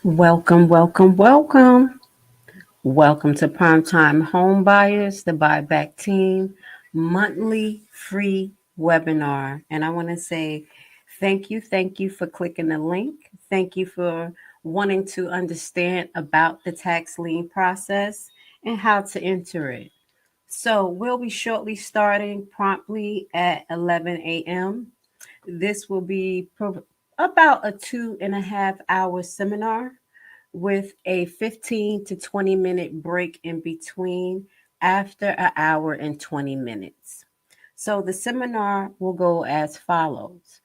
Welcome, welcome, welcome. Welcome to Primetime Homebuyers, the buyback team monthly free webinar. And I want to say thank you for clicking the link. Thank you for wanting to understand about the tax lien process and how to enter it. So we'll be shortly starting promptly at 11 a.m. This will be about a 2.5 hour seminar with a 15 to 20-minute break in between after an hour and 20 minutes. So the seminar will go as follows.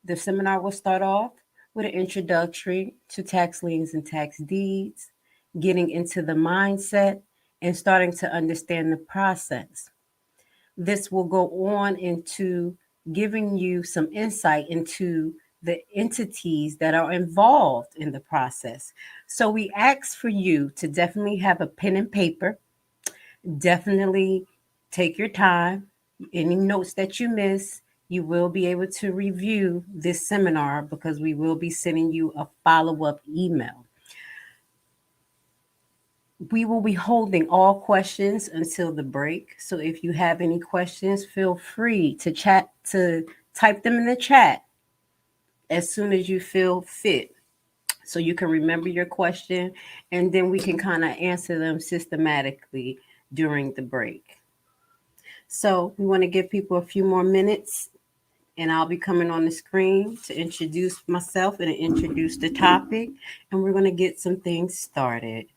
The seminar will start off with an introductory to tax liens and tax deeds, getting into the mindset and starting to understand the process. This will go on into giving you some insight into the entities that are involved in the process. So we ask for you to definitely have a pen and paper, definitely take your time. Any notes that you miss, you will be able to review this seminar because we will be sending you a follow up email. We will be holding all questions until the break. So if you have any questions, feel free to type them in the chat as soon as you feel fit. So you can remember your question and then we can kind of answer them systematically during the break. So we want to give people a few more minutes and I'll be coming on the screen to introduce myself and introduce the topic. And we're going to get some things started.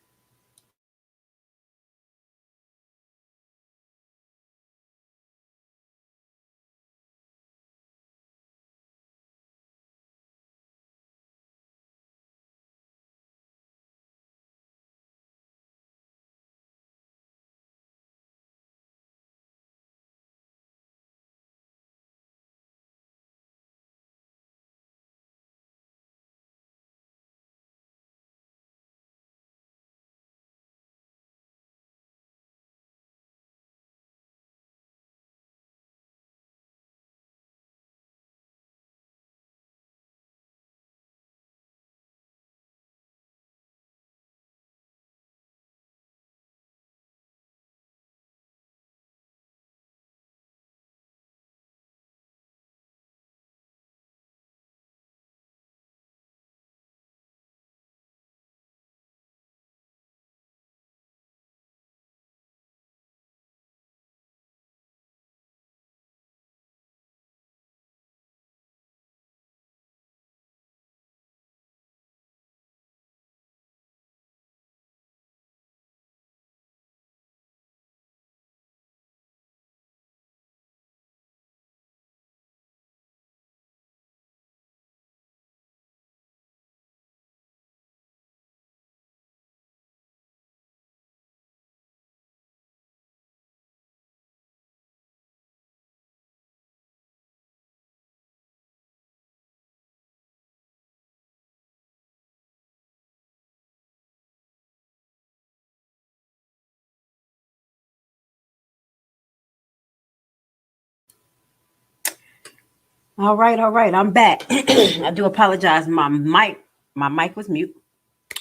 All right, all right. I'm back. I do apologize. My mic was mute.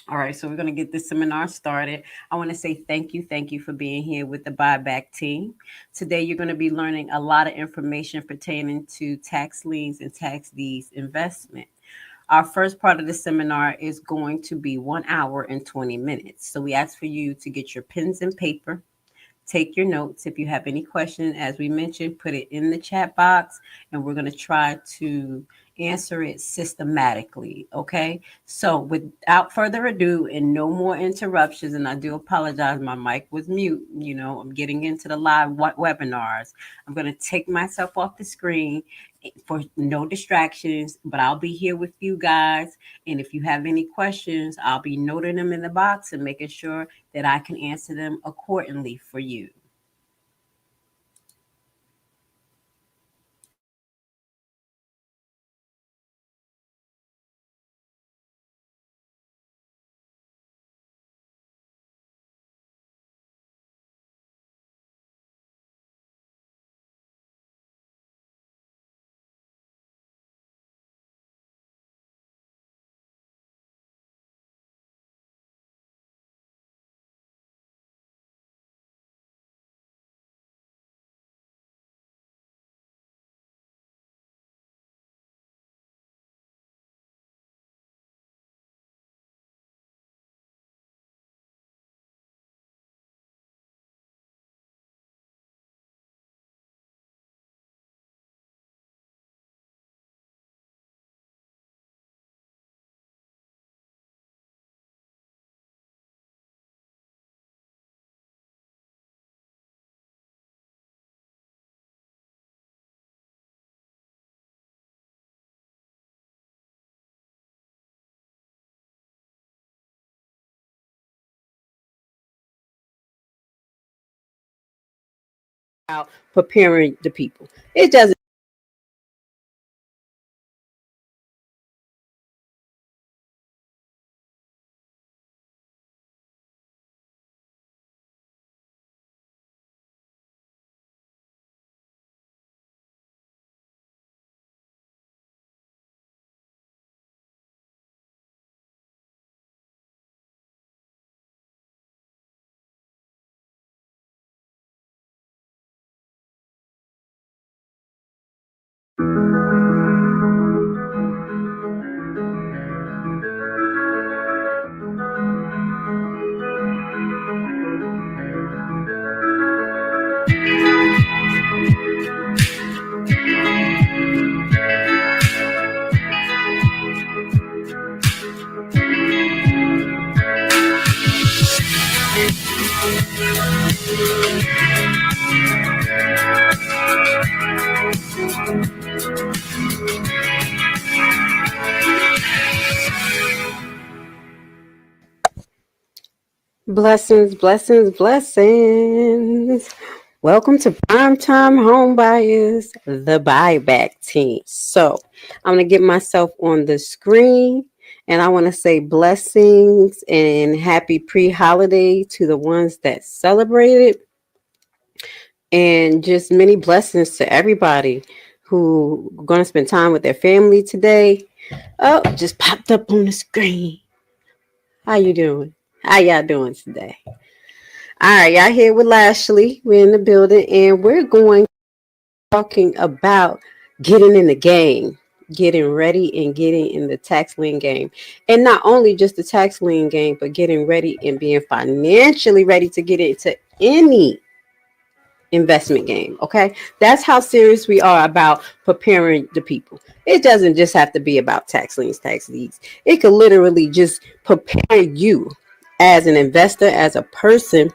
All right, so we're going to get this seminar started. I want to say thank you for being here with the buyback team. Today, you're going to be learning a lot of information pertaining to tax liens and tax deeds investment. Our first part of the seminar is going to be 1 hour and 20 minutes. So we ask for you to get your pens and paper, take your notes. If you have any questions, as we mentioned, put it in the chat box and we're going to try to answer it systematically. Okay. So without further ado and no more interruptions, and I do apologize, my mic was mute. I'm getting into the live webinars. I'm going to take myself off the screen for no distractions, but I'll be here with you guys. And if you have any questions, I'll be noting them in the box and making sure that I can answer them accordingly for you. about preparing the people. It doesn't. Blessings, blessings, blessings. Welcome to Primetime Home Buyers, the buyback team. So I'm going to get myself on the screen and I want to say blessings and happy pre-holiday to the ones that celebrated, and just many blessings to everybody who are going to spend time with their family today. Oh, just popped up on the screen. How you doing? How y'all doing today? All right, y'all here with Lashley. We're in the building and we're going talking about getting in the game, getting ready and getting in the tax lien game. And not only just the tax lien game, but getting ready and being financially ready to get into any investment game. Okay, that's how serious we are about preparing the people. It doesn't just have to be about tax liens, tax deeds. It could literally just prepare you as an investor, as a person,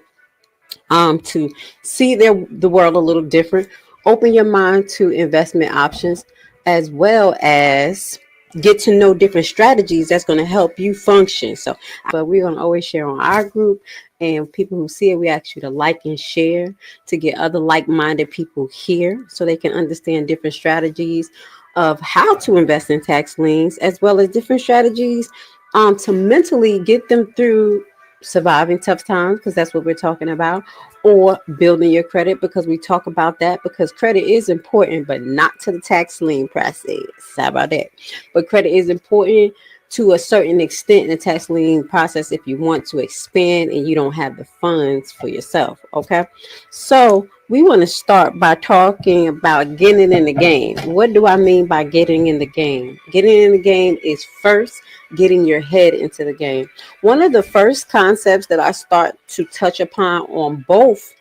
to see the world a little different, open your mind to investment options, as well as get to know different strategies that's going to help you function. So, but we're going to always share on our group, and people who see it, we ask you to like and share to get other like-minded people here so they can understand different strategies of how to invest in tax liens, as well as different strategies to mentally get them through surviving tough times, because that's what we're talking about, or building your credit, because we talk about that, because credit is important, but not to the tax lien process. How about that? But credit is important to a certain extent in the tax lien process if you want to expand and you don't have the funds for yourself. Okay, so we want to start by talking about getting in the game. What do I mean by getting in the game? Getting in the game is first getting your head into the game. One of the first concepts that I start to touch upon on both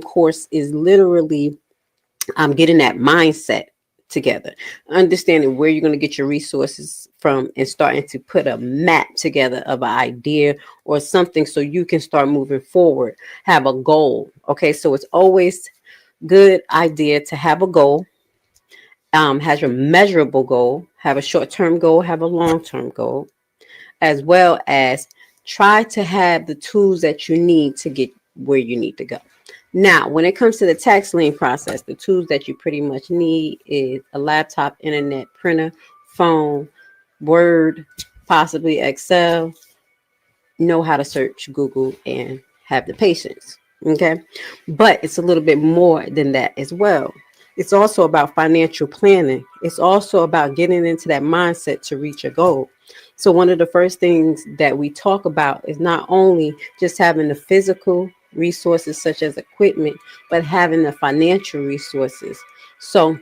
course is literally getting that mindset together, understanding where you're going to get your resources from, and starting to put a map together of an idea or something so you can start moving forward, have a goal. Okay, so it's always good idea to have a goal, has your measurable goal, have a short-term goal, have a long-term goal, as well as try to have the tools that you need to get where you need to go. Now, when it comes to the tax lien process, the tools that you pretty much need is a laptop, internet, printer, phone, Word, possibly Excel, know how to search Google, and have the patience. Okay. But it's a little bit more than that as well. It's also about financial planning. It's also about getting into that mindset to reach a goal. So one of the first things that we talk about is not only just having the physical resources such as equipment, but having the financial resources. So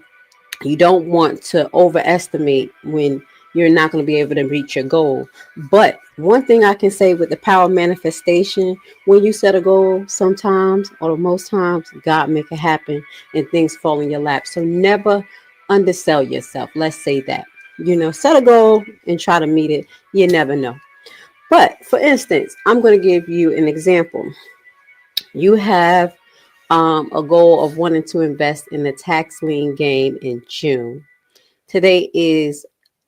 you don't want to overestimate when you're not going to be able to reach your goal. But one thing I can say with the power of manifestation, when you set a goal, sometimes or most times, God make it happen and things fall in your lap. So never undersell yourself. Let's say that. Set a goal and try to meet it. You never know. But for instance, I'm going to give you an example. You have a goal of wanting to invest in the tax lien game in June. Today is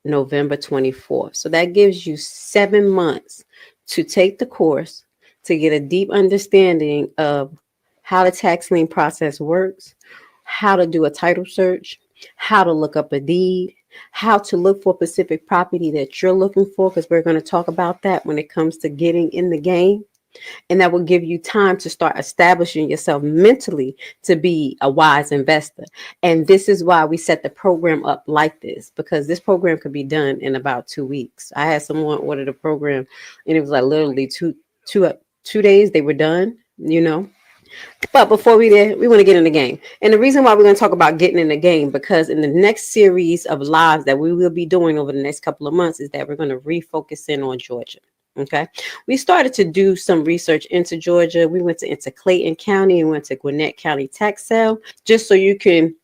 November 24th. So that gives you 7 months to take the course, to get a deep understanding of how the tax lien process works, how to do a title search, how to look up a deed, how to look for a specific property that you're looking for, because we're going to talk about that when it comes to getting in the game. And that will give you time to start establishing yourself mentally to be a wise investor. And this is why we set the program up like this, because this program could be done in about 2 weeks. I had someone order the program and it was like literally two days they were done, you know. But before we did, we want to get in the game. And the reason why we're going to talk about getting in the game, because in the next series of lives that we will be doing over the next couple of months, is that we're going to refocus in on Georgia. Okay. We started to do some research into Georgia. We went into Clayton County and went to Gwinnett County tax sale, just so you can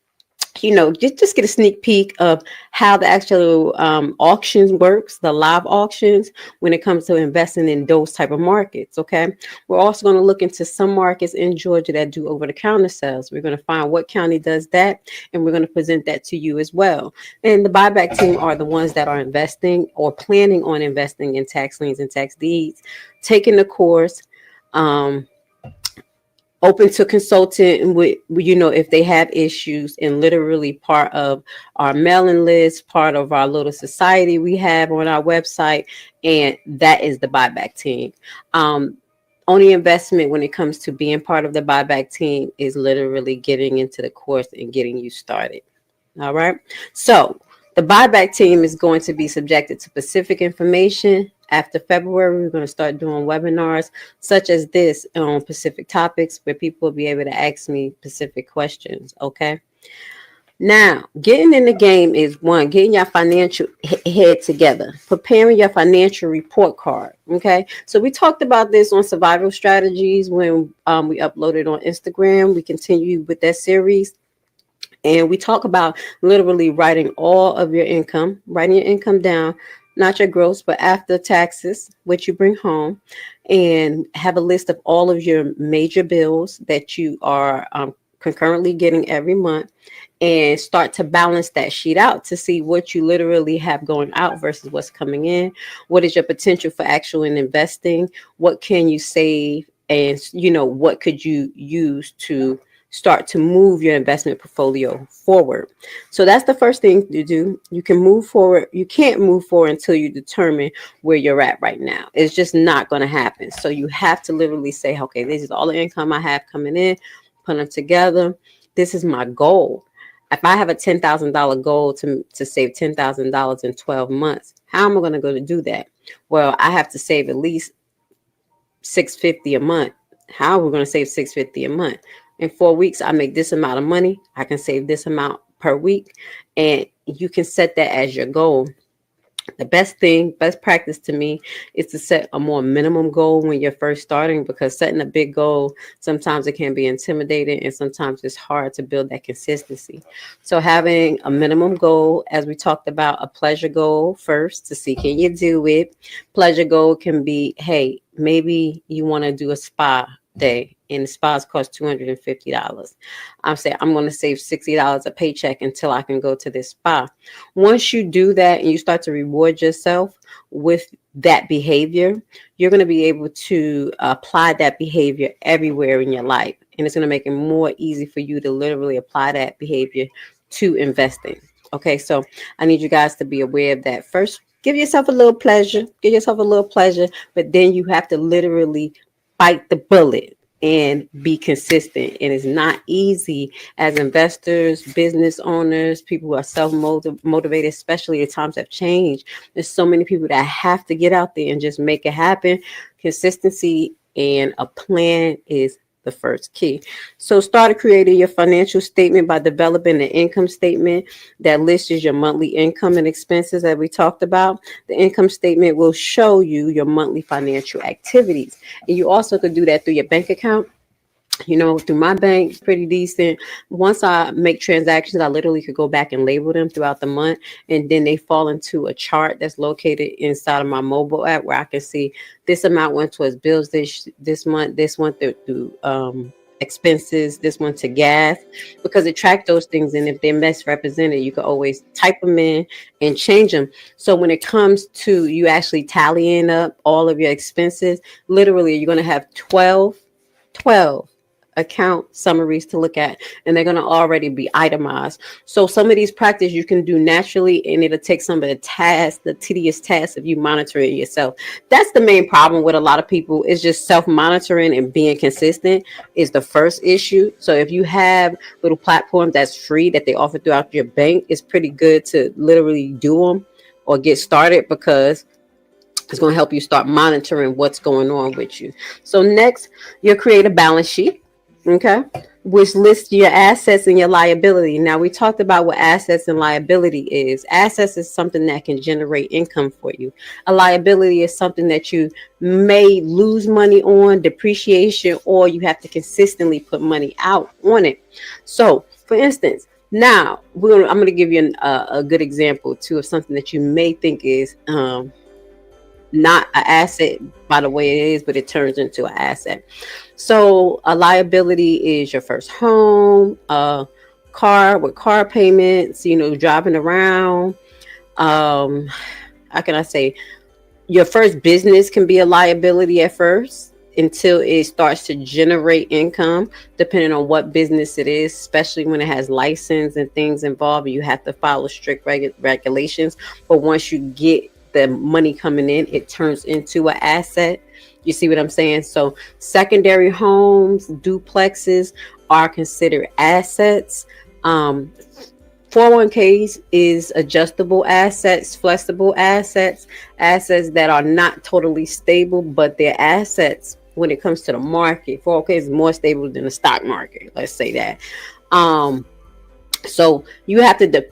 just get a sneak peek of how the actual auctions works, the live auctions, when it comes to investing in those type of markets. Okay. We're also going to look into some markets in Georgia that do over-the-counter sales. We're going to find what county does that, and we're going to present that to you as well. And the buyback team are the ones that are investing or planning on investing in tax liens and tax deeds, taking the course, open to consultant with, if they have issues, and literally part of our mailing list, part of our little society we have on our website. And that is the buyback team. Only investment when it comes to being part of the buyback team is literally getting into the course and getting you started. All right. So the buyback team is going to be subjected to specific information. After February, we're going to start doing webinars such as this on specific topics where people will be able to ask me specific questions. Okay. Now, getting in the game is one, getting your financial head together, preparing your financial report card. Okay. So we talked about this on survival strategies when we uploaded on Instagram. We continue with that series. And we talk about literally writing all of your income, writing your income down, not your gross, but after taxes, what you bring home, and have a list of all of your major bills that you are concurrently getting every month, and start to balance that sheet out to see what you literally have going out versus what's coming in. What is your potential for actual investing? What can you save? And, what could you use to start to move your investment portfolio forward? So that's the first thing to do. You can move forward. You can't move forward until you determine where you're at right now. It's just not going to happen. So you have to literally say, okay, this is all the income I have coming in, put them together. This is my goal. If I have a $10,000 goal to save $10,000 in 12 months, how am I going to go to do that? Well, I have to save at least $650 a month. How are we going to save $650 a month? In 4 weeks, I make this amount of money. I can save this amount per week. And you can set that as your goal. The best practice to me is to set a more minimum goal when you're first starting, because setting a big goal, sometimes it can be intimidating and sometimes it's hard to build that consistency. So having a minimum goal, as we talked about, a pleasure goal first to see, can you do it? Pleasure goal can be, hey, maybe you want to do a spa day and the spas cost $250. I'm saying I'm going to save $60 a paycheck until I can go to this spa. Once you do that and you start to reward yourself with that behavior, you're going to be able to apply that behavior everywhere in your life. And it's going to make it more easy for you to literally apply that behavior to investing. Okay, so I need you guys to be aware of that. First, give yourself a little pleasure, but then you have to literally bite the bullet and be consistent. And it's not easy as investors, business owners, people who are self-motivated, especially as times have changed. There's so many people that have to get out there and just make it happen. Consistency and a plan is the first key. So start creating your financial statement by developing an income statement that lists your monthly income and expenses that we talked about. The income statement will show you your monthly financial activities. And you also could do that through your bank account. Through my bank, pretty decent. Once I make transactions, I literally could go back and label them throughout the month. And then they fall into a chart that's located inside of my mobile app where I can see this amount went towards bills this month, this one through expenses, this one to gas, because it tracks those things. And if they're misrepresented, you can always type them in and change them. So when it comes to you actually tallying up all of your expenses, literally you're going to have 12 account summaries to look at, and they're going to already be itemized. So some of these practices you can do naturally, and it'll take some of the tasks, the tedious tasks of you monitoring yourself. That's the main problem with a lot of people, is just self-monitoring and being consistent is the first issue. So if you have little platforms that's free that they offer throughout your bank, it's pretty good to literally do them or get started, because it's going to help you start monitoring what's going on with you. So next, you'll create a balance sheet, okay, which lists your assets and your liability. Now, we talked about what assets and liability is. Assets is something that can generate income for you. A liability is something that you may lose money on, depreciation, or you have to consistently put money out on it. So, for instance, now I'm going to give you a good example too of something that you may think is not an asset by the way it is, but it turns into an asset. So a liability is your first home, a car with car payments, driving around. How can I say? Your first business can be a liability at first until it starts to generate income, depending on what business it is, especially when it has license and things involved. You have to follow strict regulations. But once you get the money coming in, it turns into an asset. You see what I'm saying? So secondary homes, duplexes are considered assets. 401ks is adjustable assets, flexible assets, assets that are not totally stable, but they're assets when it comes to the market. 401k is more stable than the stock market. Let's say that. So you have to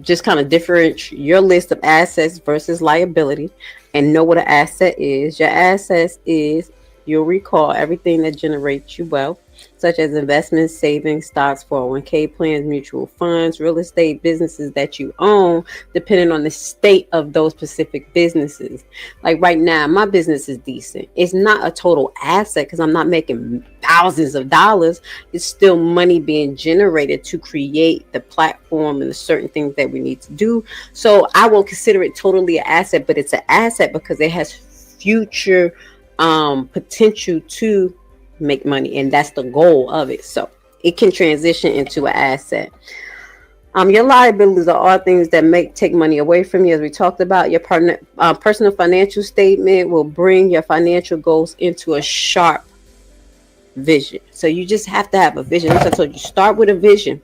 just kind of differentiate your list of assets versus liability and know what an asset is. Your assets is, you'll recall, everything that generates you wealth, such as investments, savings, stocks, 401k plans, mutual funds, real estate, businesses that you own, depending on the state of those specific businesses. Like right now, my business is decent. It's not a total asset because I'm not making thousands of dollars. It's still money being generated to create the platform and the certain things that we need to do. So I won't consider it totally an asset, but it's an asset because it has future potential to make money, and that's the goal of it. So it can transition into an asset. Your liabilities are all things that take money away from you, as we talked about. Your personal financial statement will bring your financial goals into a sharp vision. So you just have to have a vision. So you start with a vision.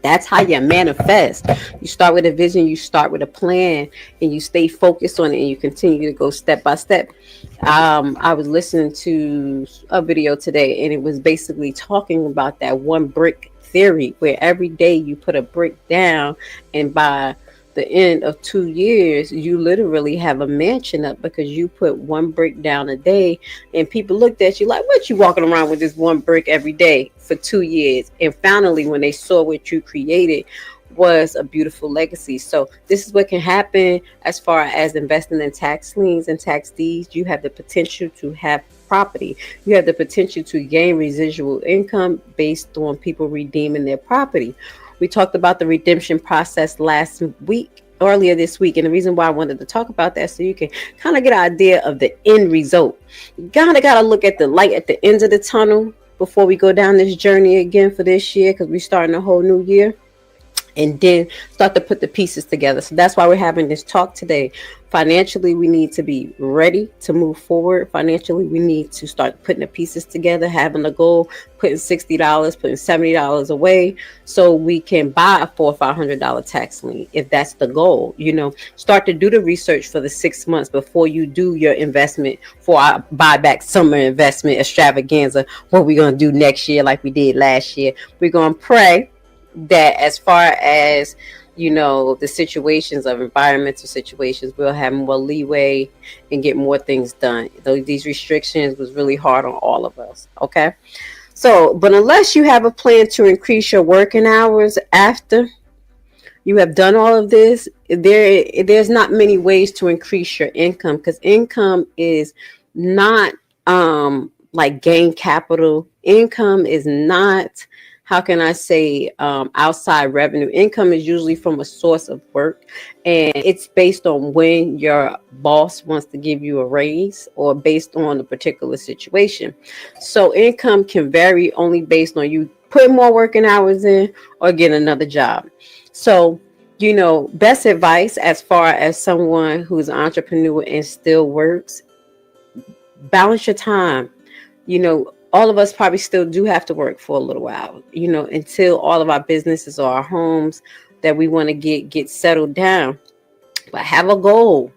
That's how you manifest. You start with a vision, you start with a plan, and you stay focused on it, and you continue to go step by step. I was listening to a video today, and it was basically talking about that one brick theory, where every day you put a brick down, and by the end of 2 years, you literally have a mansion up because you put one brick down a day. And people looked at you like, what, you walking around with this one brick every day for 2 years? And finally, when they saw what you created was a beautiful legacy. So this is what can happen as far as investing in tax liens and tax deeds. You have the potential to have property. You have the potential to gain residual income based on people redeeming their property. We talked about the redemption process earlier this week. And the reason why I wanted to talk about that, so you can kind of get an idea of the end result. You kind of got to look at the light at the end of the tunnel before we go down this journey again for this year, because we're starting a whole new year. And then start to put the pieces together. So that's why we're having this talk today. Financially, we need to be ready to move forward. Financially, we need to start putting the pieces together, having a goal, putting $60, putting $70 away so we can buy a $400 or $500 tax lien, if that's the goal. Start to do the research for the 6 months before you do your investment for our buyback summer investment extravaganza. What we're going to do next year like we did last year. We're going to pray that as far as the situations of environmental situations, we'll have more leeway and get more things done. Though these restrictions was really hard on all of us. Okay. So, but unless you have a plan to increase your working hours after you have done all of this, there's not many ways to increase your income, because income is not like gain capital. Income is not, how can I say, outside revenue. Income is usually from a source of work, and it's based on when your boss wants to give you a raise or based on the particular situation. So income can vary only based on you putting more working hours in or getting another job. So, best advice as far as someone who's an entrepreneur and still works, balance your time. All of us probably still do have to work for a little while, until all of our businesses or our homes that we want to get settled down. But have a goal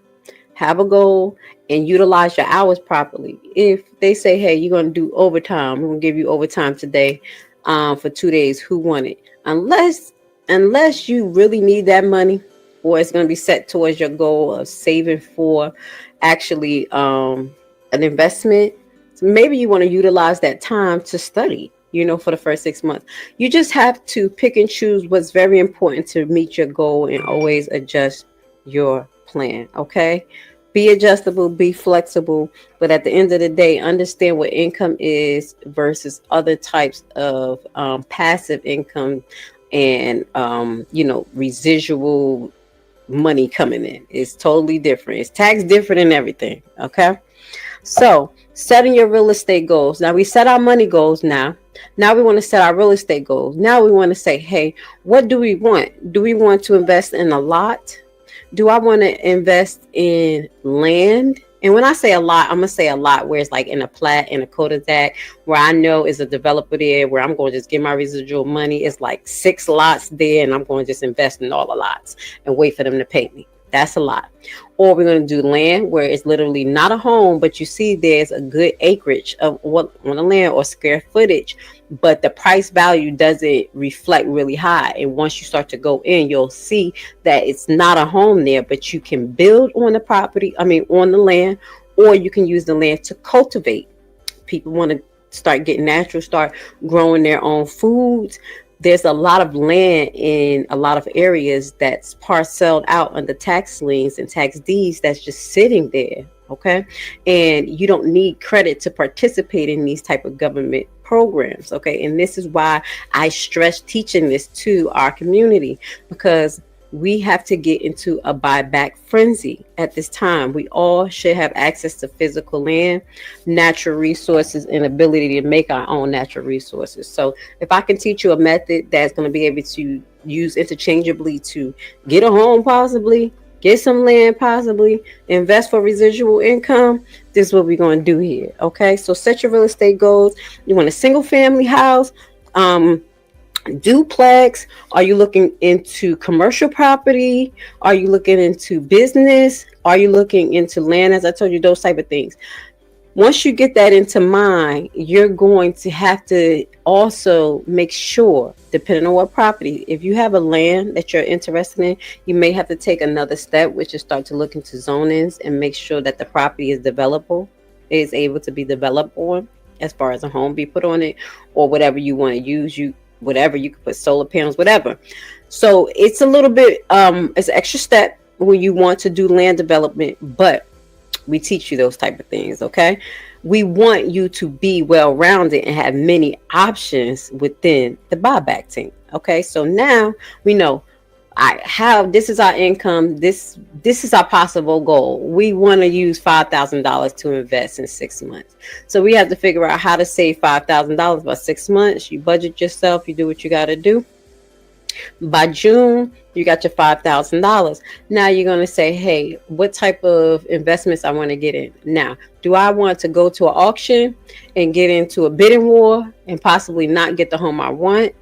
and utilize your hours properly. If they say, hey, you're going to do overtime, we're going to give you overtime today, for 2 days, who want it? Unless you really need that money, or it's going to be set towards your goal of saving for actually an investment. So maybe you want to utilize that time to study, for the first 6 months. You just have to pick and choose what's very important to meet your goal and always adjust your plan. Okay. Be adjustable, be flexible, but at the end of the day, understand what income is versus other types of passive income and, residual money coming in. It's totally different. It's tax different and everything. Okay. So setting your real estate goals. Now we set our money goals now. Now we want to set our real estate goals. Now we want to say, hey, what do we want? Do we want to invest in a lot? Do I want to invest in land? And when I say a lot, I'm going to say a lot where it's like in a plat, in a cul-de-sac, where I know is a developer there, where I'm going to just get my residual money. It's like 6 lots there, and I'm going to just invest in all the lots and wait for them to pay me. That's a lot. Or we're going to do land where it's literally not a home, but you see there's a good acreage of what on the land or square footage, but the price value doesn't reflect really high. And once you start to go in, you'll see that it's not a home there, but you can build on the property, on the land, or you can use the land to cultivate. People want to start getting natural, start growing their own foods. There's a lot of land in a lot of areas that's parceled out under tax liens and tax deeds that's just sitting there. Okay. And you don't need credit to participate in these type of government programs. Okay. And this is why I stress teaching this to our community, because we have to get into a buyback frenzy at this time. We all should have access to physical land, natural resources, and ability to make our own natural resources. So if I can teach you a method that's going to be able to use interchangeably to get a home, possibly get some land, possibly invest for residual income, this is what we're going to do here. Okay. So set your real estate goals. You want a single family house, duplex? Are you looking into commercial property? Are you looking into business? Are you looking into land? As I told you, those type of things. Once you get that into mind, you're going to have to also make sure, depending on what property, if you have a land that you're interested in, you may have to take another step, which is start to look into zonings and make sure that the property is developable, is able to be developed on, as far as a home be put on it, or whatever you want to use. Whatever you could put solar panels, whatever. So it's a little bit it's an extra step when you want to do land development, but we teach you those type of things. Okay. We want you to be well-rounded and have many options within the buyback team. Okay. So now we know this is our income. This is our possible goal. We want to use $5,000 to invest in 6 months. So we have to figure out how to save $5,000 by 6 months. You budget yourself. You do what you got to do. By June, you got your $5,000. Now you're going to say, hey, what type of investments I want to get in? Now, do I want to go to an auction and get into a bidding war and possibly not get the home I want?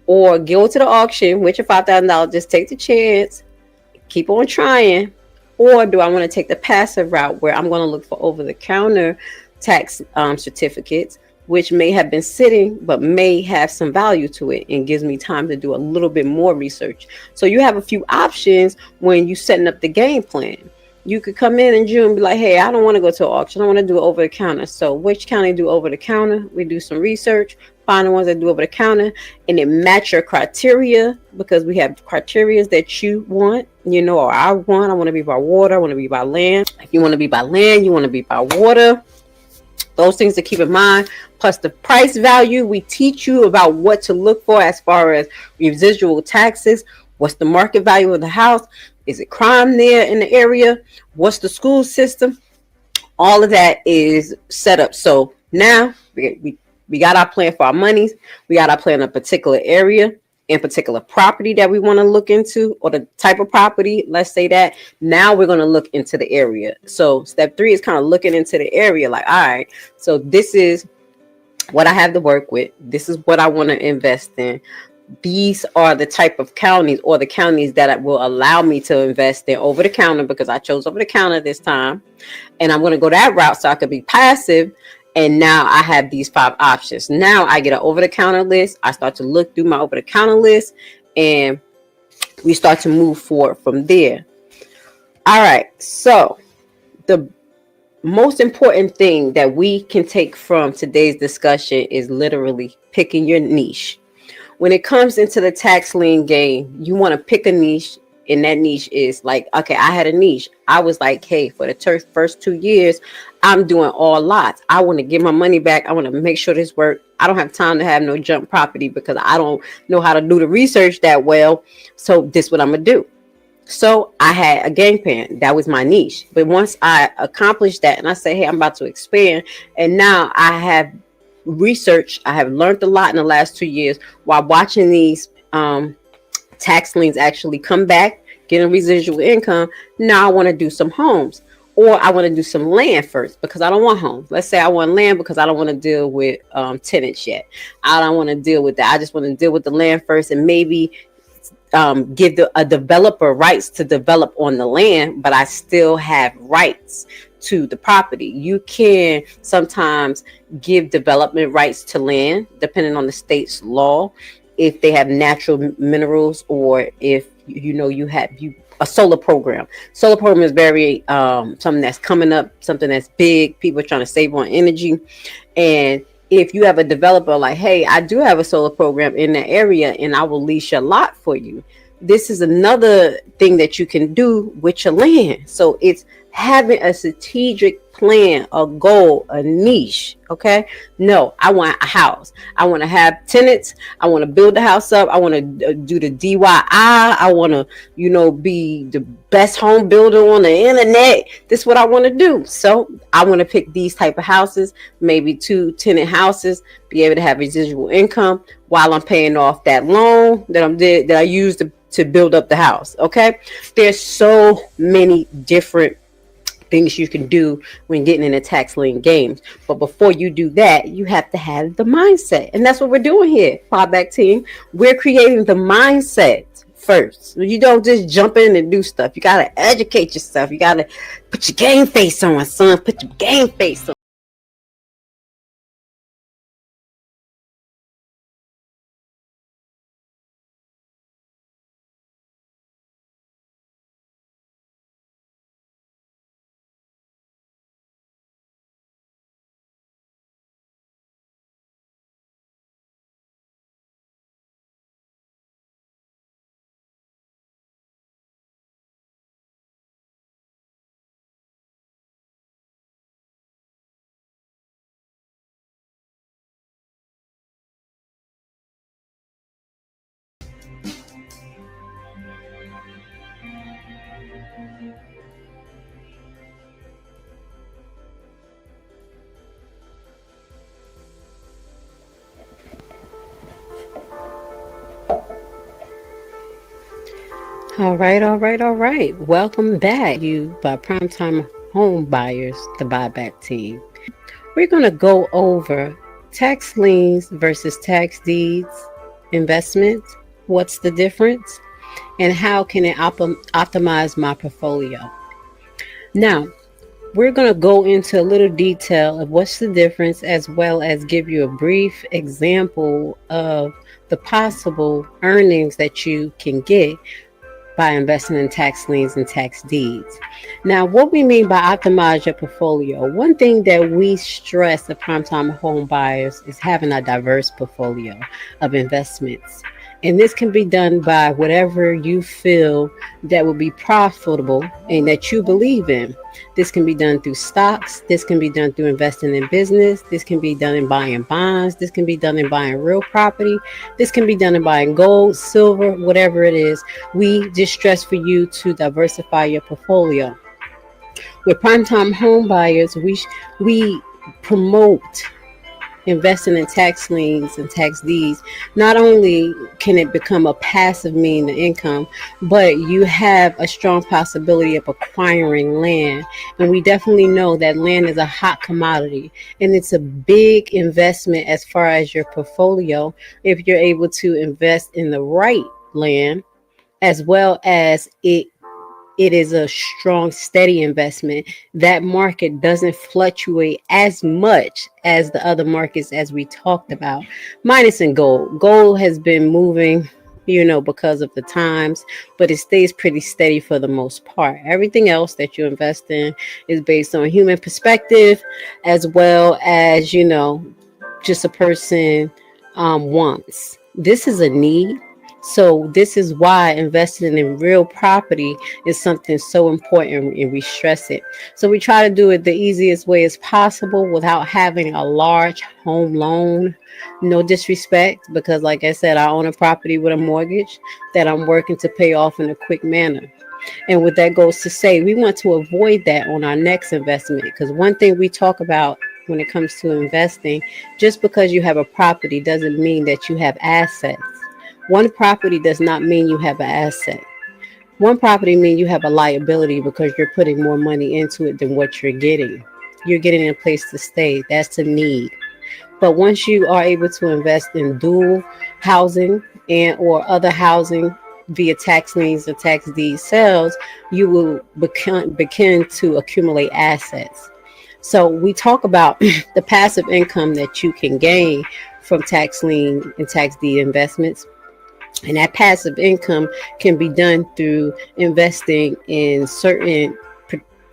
Or go to the auction with your $5,000, just take the chance, keep on trying? Or do I want to take the passive route where I'm going to look for over-the-counter tax certificates, which may have been sitting but may have some value to it and gives me time to do a little bit more research? So you have a few options when you're setting up the game plan. You could come in June and be like, hey, I don't want to go to an auction. I want to do it over the counter. So which county do over the counter? We do some research, find the ones that do over the counter, and then match your criteria, because we have criteria that you want, or I want to be by water. I want to be by land. If you want to be by land, you want to be by water. Those things to keep in mind, plus the price value. We teach you about what to look for as far as residual taxes. What's the market value of the house? Is it crime there in the area? What's the school system? All of that is set up. So now we got our plan for our monies. We got our plan in a particular area, in particular property that we want to look into, or the type of property, let's say that. Now we're going to look into the area. So step 3 is kind of looking into the area, like, all right, so this is what I have to work with. This is what I want to invest in. These are the type of counties, or the counties that will allow me to invest in over the counter, because I chose over the counter this time. And I'm going to go that route so I could be passive. And now I have these 5 options. Now I get an over the counter list. I start to look through my over the counter list, and we start to move forward from there. All right. So the most important thing that we can take from today's discussion is literally picking your niche. When it comes into the tax lien game, you want to pick a niche, and that niche is like, okay, I had a niche. I was like, hey, for the first 2 years, I'm doing all lots. I want to get my money back. I want to make sure this works. I don't have time to have no junk property because I don't know how to do the research that well. So this is what I'm going to do. So I had a game plan. That was my niche. But once I accomplished that, and I say, hey, I'm about to expand, and now I have research. I have learned a lot in the last 2 years while watching these tax liens actually come back, getting residual income. Now I want to do some homes, or I want to do some land first because I don't want homes. Let's say I want land because I don't want to deal with tenants yet. I don't want to deal with that. I just want to deal with the land first, and maybe give a developer rights to develop on the land, but I still have rights to the property. You can sometimes give development rights to land depending on the state's law, if they have natural minerals, or if you have a solar program. Solar program is very something that's coming up, something that's big. People are trying to save on energy. And if you have a developer like, hey, I do have a solar program in the area and I will lease your lot for you. This is another thing that you can do with your land. So it's having a strategic plan, a goal, a niche. Okay. No, I want a house. I want to have tenants. I want to build the house up. I want to do the DIY. I want to, be the best home builder on the internet. This is what I want to do. So I want to pick these type of houses, maybe 2 tenant houses, be able to have residual income while I'm paying off that loan that I used to build up the house. Okay. There's so many different things you can do when getting in a tax lien games. But before you do that, you have to have the mindset. And that's what we're doing here, Fallback Team. We're creating the mindset first. You don't just jump in and do stuff. You got to educate yourself. You got to put your game face on, son. Put your game face on. All right. Welcome back. You by Primetime Home Buyers, the buyback team. We're going to go over tax liens versus tax deeds investments. What's the difference? And how can it optimize my portfolio? Now, we're going to go into a little detail of what's the difference, as well as give you a brief example of the possible earnings that you can get by investing in tax liens and tax deeds. Now, what we mean by optimize your portfolio, one thing that we stress at Primetime Home Buyers is having a diverse portfolio of investments. And this can be done by whatever you feel that will be profitable and that you believe in. This can be done through stocks. This can be done through investing in business. This can be done in buying bonds. This can be done in buying real property. This can be done in buying gold, silver, whatever it is. We just stress for you to diversify your portfolio. With primetime home buyers, we promote investing in tax liens and tax deeds. Not only can it become a passive mean of income, but you have a strong possibility of acquiring land. And we definitely know that land is a hot commodity and it's a big investment as far as your portfolio if you're able to invest in the right land, as well as it is a strong, steady investment. That market doesn't fluctuate as much as the other markets as we talked about, minus in gold. Gold has been moving, because of the times, but it stays pretty steady for the most part. Everything else that you invest in is based on human perspective, as well as, just a person wants. This is a need. So this is why investing in real property is something so important, and we stress it. So we try to do it the easiest way as possible without having a large home loan. No disrespect, because like I said, I own a property with a mortgage that I'm working to pay off in a quick manner. And what that goes to say, we want to avoid that on our next investment, because one thing we talk about when it comes to investing, just because you have a property doesn't mean that you have assets. One property does not mean you have an asset. One property means you have a liability because you're putting more money into it than what you're getting. You're getting a place to stay. That's a need. But once you are able to invest in dual housing and or other housing via tax liens or tax deed sales, you will begin to accumulate assets. So we talk about the passive income that you can gain from tax lien and tax deed investments. And that passive income can be done through investing in certain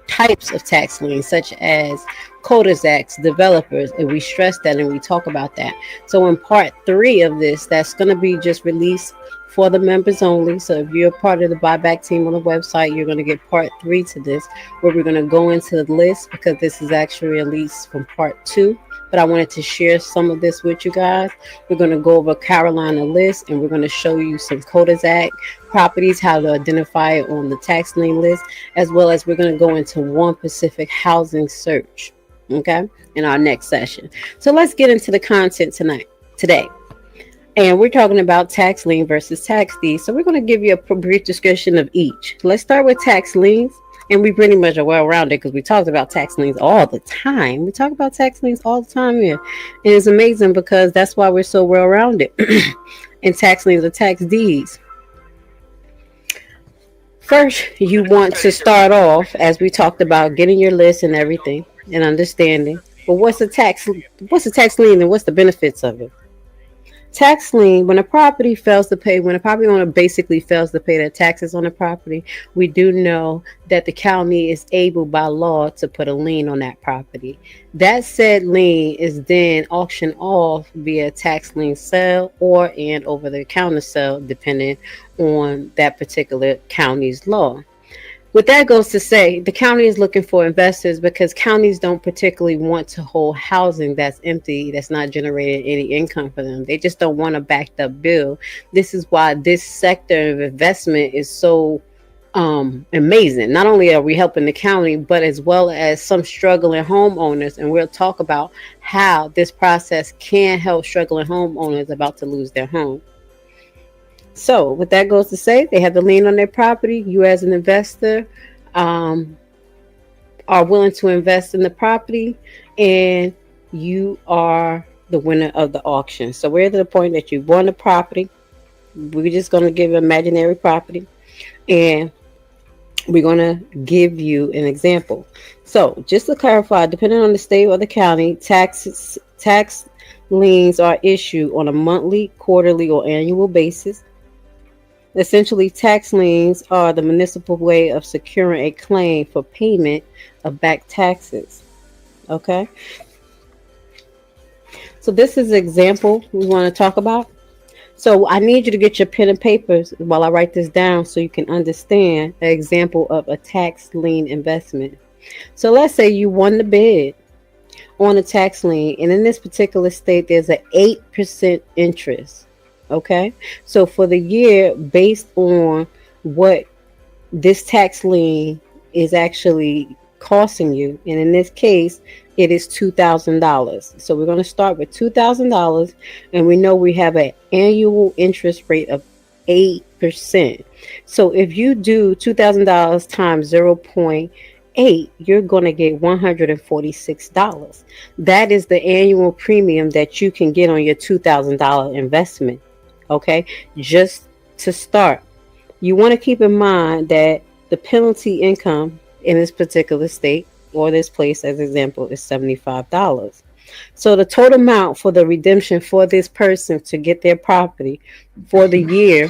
types of tax liens, such as cul-de-sacs, developers, and we stress that and we talk about that. So in part 3 of this, that's going to be just released for the members only. So if you're part of the buyback team on the website, you're going to get part 3 to this, where we're going to go into the list, because this is actually released from part 2. But I wanted to share some of this with you guys. We're going to go over Carolina list, and we're going to show you some cul-de-sac properties, how to identify it on the tax lien list, as well as we're going to go into one specific housing search, okay, in our next session. So let's get into the content today. And we're talking about tax lien versus tax deed. So we're going to give you a brief description of each. Let's start with tax liens. And we pretty much are well-rounded because we talked about tax liens all the time. We talk about tax liens all the time here. And it's amazing because that's why we're so well-rounded. And tax liens are tax deeds. First, you want to start off, as we talked about, getting your list and everything and understanding. But what's a tax lien and what's the benefits of it? Tax lien, when a property when a property owner basically fails to pay their taxes on the property, we do know that the county is able by law to put a lien on that property. That said lien is then auctioned off via tax lien sale or and over the counter sale, depending on that particular county's law. What that goes to say, the county is looking for investors because counties don't particularly want to hold housing that's empty, that's not generating any income for them. They just don't want a backed up bill. This is why this sector of investment is so amazing. Not only are we helping the county, but as well as some struggling homeowners. And we'll talk about how this process can help struggling homeowners about to lose their home. So what that goes to say, they have the lien on their property. You as an investor are willing to invest in the property, and you are the winner of the auction. So we're to the point that you won the property. We're just going to give imaginary property, and we're going to give you an example. So just to clarify, depending on the state or the county, tax liens are issued on a monthly, quarterly, or annual basis. Essentially, tax liens are the municipal way of securing a claim for payment of back taxes. Okay? So this is an example we want to talk about. So I need you to get your pen and papers while I write this down so you can understand an example of a tax lien investment. So let's say you won the bid on a tax lien, and in this particular state, there's an 8% interest. Okay, so for the year, based on what this tax lien is actually costing you, and in this case it is $2,000. So we're going to start with $2,000, and we know we have an annual interest rate of 8%. So if you do $2,000 times 0.8, you're going to get $146. That is the annual premium that you can get on your $2,000 investment. Okay, just to start. You want to keep in mind that the penalty income in this particular state or this place, as example, is $75. So the total amount for the redemption for this person to get their property for the year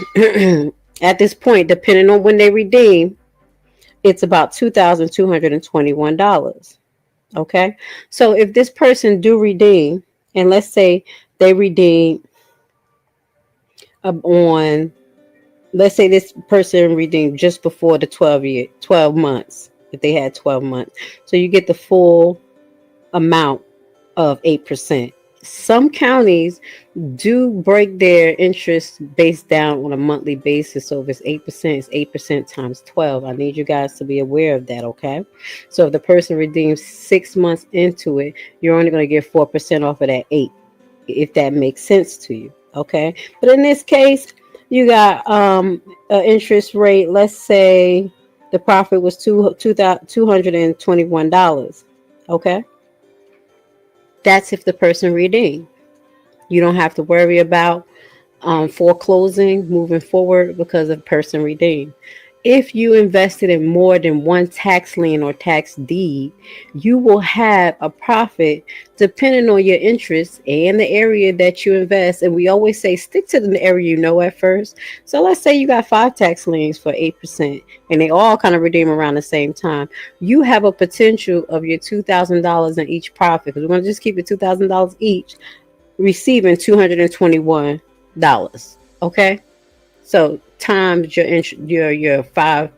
at this point, depending on when they redeem, it's about $2,221. Okay, so if this person do redeem, and let's say they redeem on, let's say this person redeemed just before the 12 months, if they had 12 months. So you get the full amount of 8%. Some counties do break their interest based down on a monthly basis. So if it's 8%, it's 8% times 12. I need you guys to be aware of that, okay? So if the person redeems 6 months into it, you're only going to get 4% off of that 8, if that makes sense to you, okay? But in this case, you got an interest rate. Let's say the profit was $221. Okay, that's if the person redeemed. You don't have to worry about foreclosing moving forward because the person redeemed. If you invested in more than one tax lien or tax deed, you will have a profit depending on your interest and the area that you invest. And we always say stick to the area you know at first. So let's say you got 5 tax liens for 8% and they all kind of redeem around the same time. You have a potential of your $2,000 in each profit, because we're going to just keep it $2,000 each, receiving $221. Okay. So times your five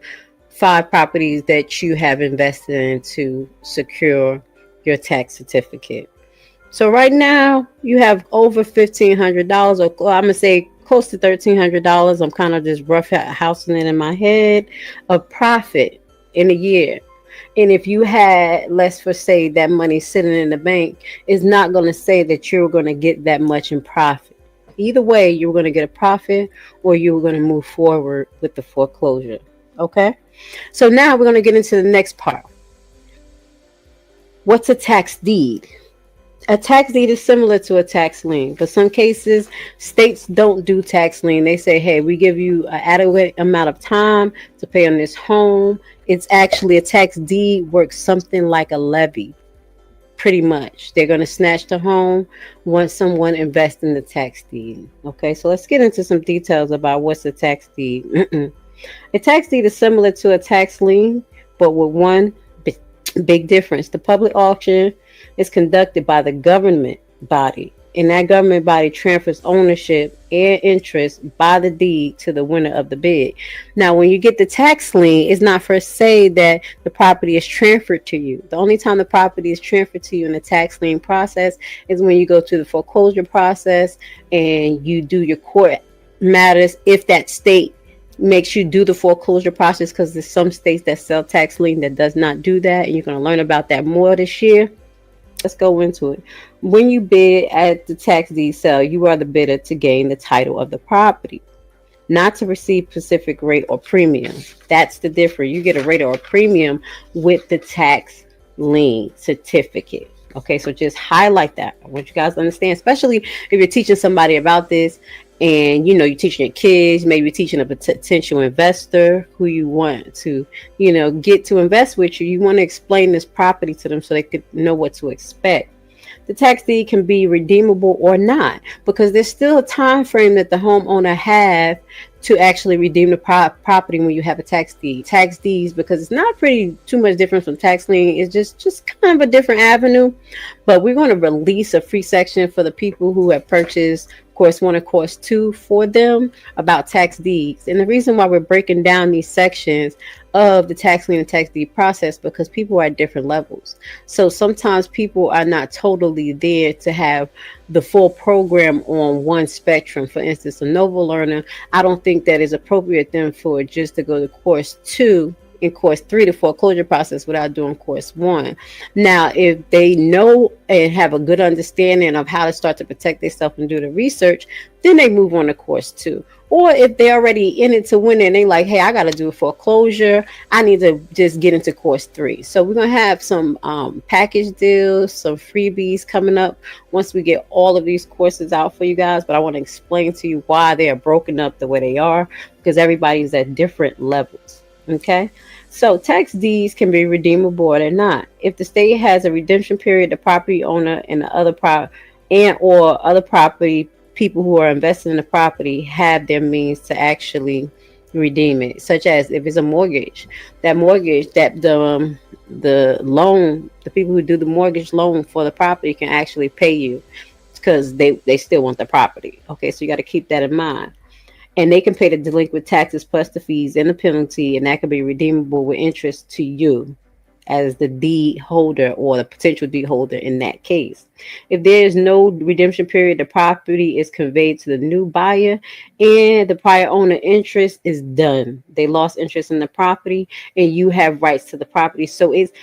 properties that you have invested in to secure your tax certificate. So right now you have over $1,500, or I'm gonna say close to $1,300. I'm kind of just rough housing it in my head of profit in a year. And if you had, let's for say, that money sitting in the bank, it's not going to say that you're going to get that much in profit. Either way, you're going to get a profit, or you're going to move forward with the foreclosure. Okay, so now we're going to get into the next part. What's a tax deed? A tax deed is similar to a tax lien, but some cases states don't do tax lien. They say, hey, we give you an adequate amount of time to pay on this home. It's actually a tax deed works something like a levy. Pretty much, they're going to snatch the home once someone invests in the tax deed. Okay, so let's get into some details about what's a tax deed. A tax deed is similar to a tax lien, but with one big difference. The public auction is conducted by the government body, and that government body transfers ownership and interest by the deed to the winner of the bid. Now, when you get the tax lien, it's not for say that the property is transferred to you. The only time the property is transferred to you in the tax lien process is when you go to the foreclosure process and you do your court matters, if that state makes you do the foreclosure process, because there's some states that sell tax lien that does not do that, and you're going to learn about that more this year. Let's go into it. When you bid at the tax deed sale, you are the bidder to gain the title of the property, not to receive specific rate or premium. That's the difference. You get a rate or a premium with the tax lien certificate. Okay, so just highlight that. I want you guys to understand, especially if you're teaching somebody about this, and you're teaching your kids, maybe teaching a potential investor who you want to, get to invest with you. You want to explain this property to them so they could know what to expect. The tax deed can be redeemable or not, because there's still a time frame that the homeowner have to actually redeem the property when you have a tax deed. Tax deeds, because it's not pretty too much different from tax lien, it's just kind of a different avenue. But we're going to release a free section for the people who have purchased course 1 and course 2 for them about tax deeds. And the reason why we're breaking down these sections of the tax lien and tax deed process, because people are at different levels. So sometimes people are not totally there to have the full program on one spectrum. For instance, a novel learner, I don't think that is appropriate then for just to go to course 2 in course 3 the foreclosure process without doing course 1. Now, if they know and have a good understanding of how to start to protect themselves and do the research, then they move on to course 2. Or if they're already in it to win it and they like, hey, I got to do a foreclosure, I need to just get into course 3. So we're going to have some package deals, some freebies coming up once we get all of these courses out for you guys. But I want to explain to you why they are broken up the way they are, because everybody's at different levels. Okay. So tax deeds can be redeemable or they're not. If the state has a redemption period, the property owner and the other or other property people who are invested in the property have their means to actually redeem it. Such as if it's a mortgage, that the loan, the people who do the mortgage loan for the property can actually pay you because they still want the property. Okay, so you got to keep that in mind. And they can pay the delinquent taxes plus the fees and the penalty, and that can be redeemable with interest to you as the deed holder or the potential deed holder in that case. If there is no redemption period, the property is conveyed to the new buyer and the prior owner interest is done. They lost interest in the property and you have rights to the property. So it's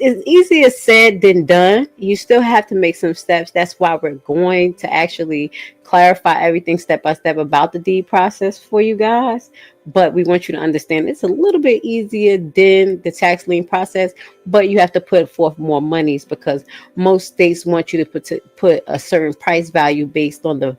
easier said than done. You still have to make some steps. That's why we're going to actually clarify everything step by step about the deed process for you guys. But we want you to understand it's a little bit easier than the tax lien process, but you have to put forth more monies because most states want you to put a certain price value based on the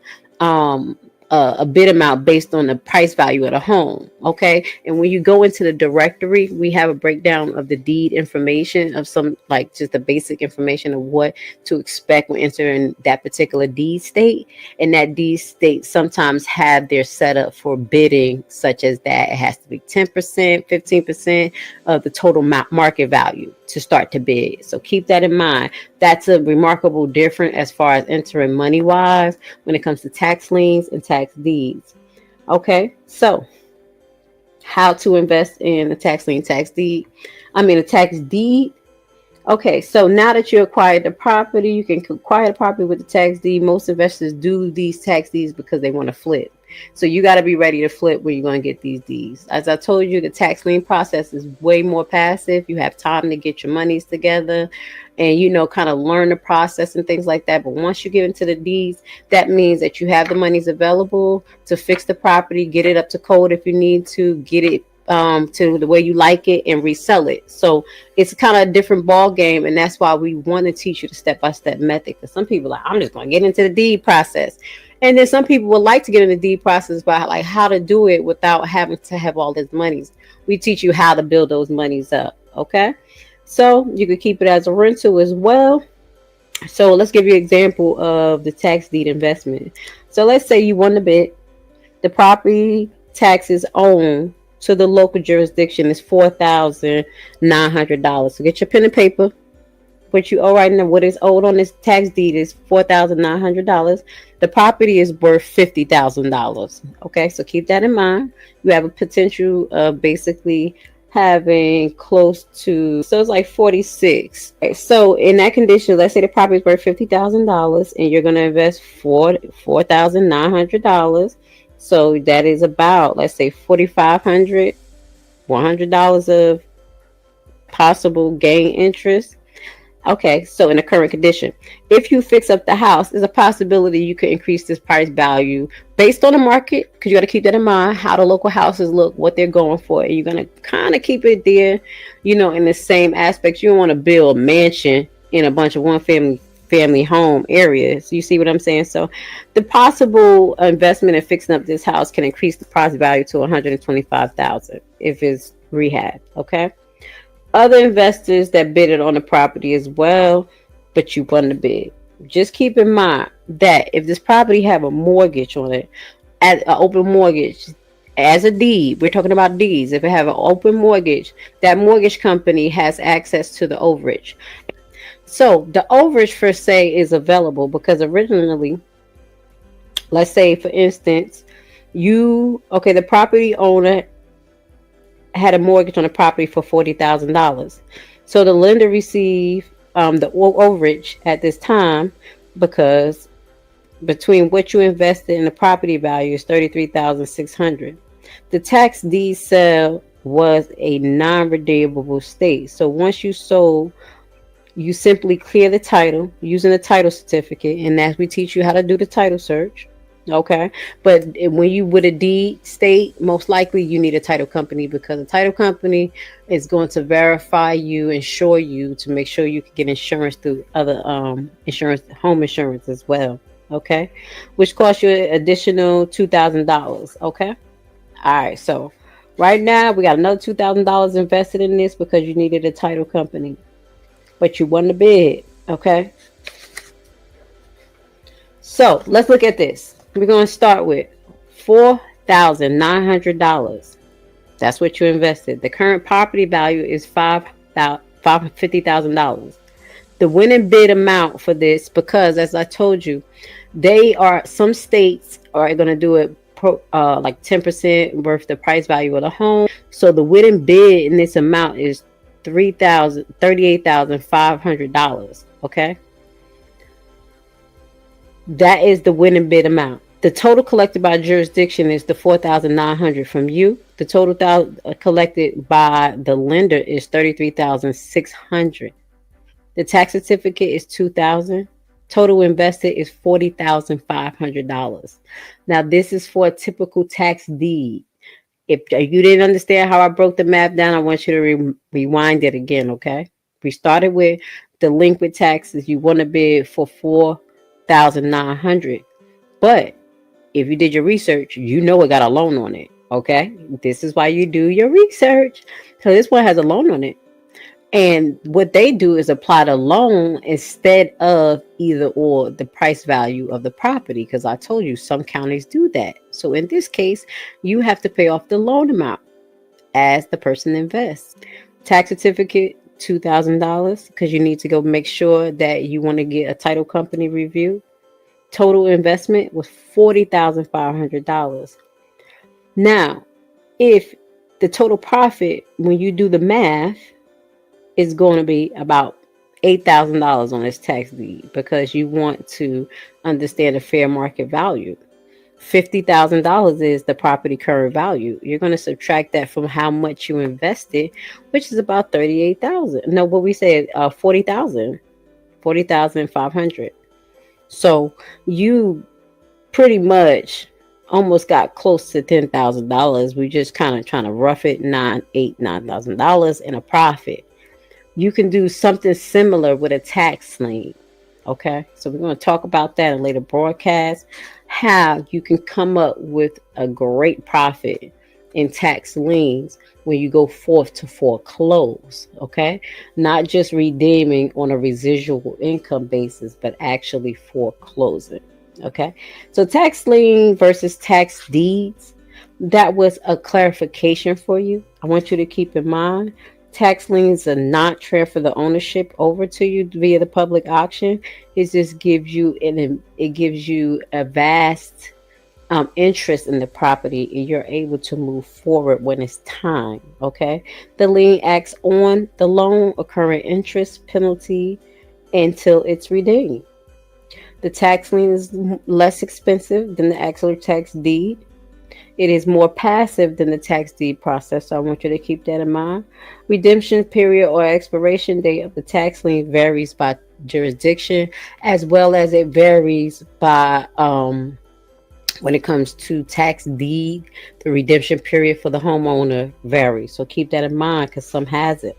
a bid amount based on the price value of the home. Okay. And when you go into the directory, we have a breakdown of the deed information of some, like just the basic information of what to expect when entering that particular deed state. And that deed state sometimes have their setup for bidding, such as that it has to be 10%, 15% of the total market value to start to bid. So keep that in mind. That's a remarkable difference as far as entering money wise when it comes to tax liens and tax deeds. Okay, so how to invest in a tax lien, a tax deed. Okay, so now that you acquired the property, you can acquire the property with the tax deed. Most investors do these tax deeds because they want to flip. So you got to be ready to flip when you're going to get these deeds. As I told you, the tax lien process is way more passive. You have time to get your monies together and, kind of learn the process and things like that. But once you get into the deeds, that means that you have the monies available to fix the property, get it up to code if you need to, get it to the way you like it and resell it. So it's kind of a different ball game, and that's why we want to teach you the step-by-step method. Because some people are like, I'm just going to get into the deed process, and then some people would like to get in the deed process by like how to do it without having to have all these monies. We teach you how to build those monies up. Okay, so you could keep it as a rental as well. So let's give you an example of the tax deed investment. So let's say you won the bid, the property taxes owed to the local jurisdiction is $4,900. So get your pen and paper. What you owe right now, what is owed on this tax deed is $4,900. The property is worth $50,000. Okay, so keep that in mind. You have a potential of basically having close to, so it's like 46. Okay, so in that condition, let's say the property is worth $50,000 and you're going to invest $4,900. So that is about, let's say, $4,500, $100 of possible gain interest. Okay, so in the current condition, if you fix up the house, there's a possibility you could increase this price value based on the market, because you got to keep that in mind, how the local houses look, what they're going for. And you're going to kind of keep it there, in the same aspects. You don't want to build a mansion in a bunch of family home areas. You see what I'm saying? So the possible investment in fixing up this house can increase the price value to $125,000 if it's rehab. Okay. Other investors that bidded on the property as well, but you won the bid. Just keep in mind that if this property have a mortgage on it, as an open mortgage, as a deed, we're talking about deeds. If it have an open mortgage, that mortgage company has access to the overage. So the overage per se is available because originally Let's say, for instance, the property owner had a mortgage on the property for $40,000. So the lender received the overage at this time because between what you invested in the property value is 33,600. The tax deed sale was a non-redeemable state. So once you sold, you simply clear the title using a title certificate, and as we teach you how to do the title search. Okay, but when you with a deed state, most likely you need a title company because a title company is going to verify you, insure you to make sure you can get insurance through other insurance, home insurance as well. Okay, which costs you an additional $2,000. Okay, all right. So right now we got another $2,000 invested in this because you needed a title company, but you won the bid. Okay, so let's look at this. We're going to start with $4,900. That's what you invested. The current property value is $50,000. The winning bid amount for this, because as I told you, some states are going to do it like 10% worth the price value of the home. So the winning bid in this amount is $38,500. Okay, that is the winning bid amount. The total collected by jurisdiction is the $4,900 from you. The total collected by the lender is $33,600. The tax certificate is $2,000. Total invested is $40,500. Now this is for a typical tax deed. If you didn't understand how I broke the map down, I want you to rewind it again. Okay, we started with delinquent taxes. You want to bid for $4,900, but if you did your research, you know it got a loan on it. Okay, this is why you do your research. So this one has a loan on it. And what they do is apply the loan instead of either or the price value of the property. Because I told you some counties do that. So in this case, you have to pay off the loan amount as the person invests. Tax certificate, $2,000, because you need to go make sure that you want to get a title company review. Total investment was $40,500. Now, if the total profit, when you do the math, is going to be about $8,000 on this tax deed because you want to understand the fair market value. $50,000 is the property current value. You're going to subtract that from how much you invested, which is about $38,000. No, what we said, $40,500. So you pretty much almost got close to $10,000. We just kind of trying to rough it, $9,000 in a profit. You can do something similar with a tax lien. Okay, so we're going to talk about that in a later broadcast, how you can come up with a great profit in tax liens when you go forth to foreclose. Okay, not just redeeming on a residual income basis, but actually foreclosing. Okay, so tax lien versus tax deeds, that was a clarification for you. I want you to keep in mind, tax liens are not transfer the ownership over to you via the public auction. It just gives you a vast interest in the property, and you're able to move forward when it's time. Okay, the lien acts on the loan occurring interest penalty until it's redeemed. The tax lien is less expensive than the actual tax deed. It is more passive than the tax deed process, so I want you to keep that in mind. Redemption period or expiration date of the tax lien varies by jurisdiction, as well as it varies by when it comes to tax deed. The redemption period for the homeowner varies, so keep that in mind because some has it.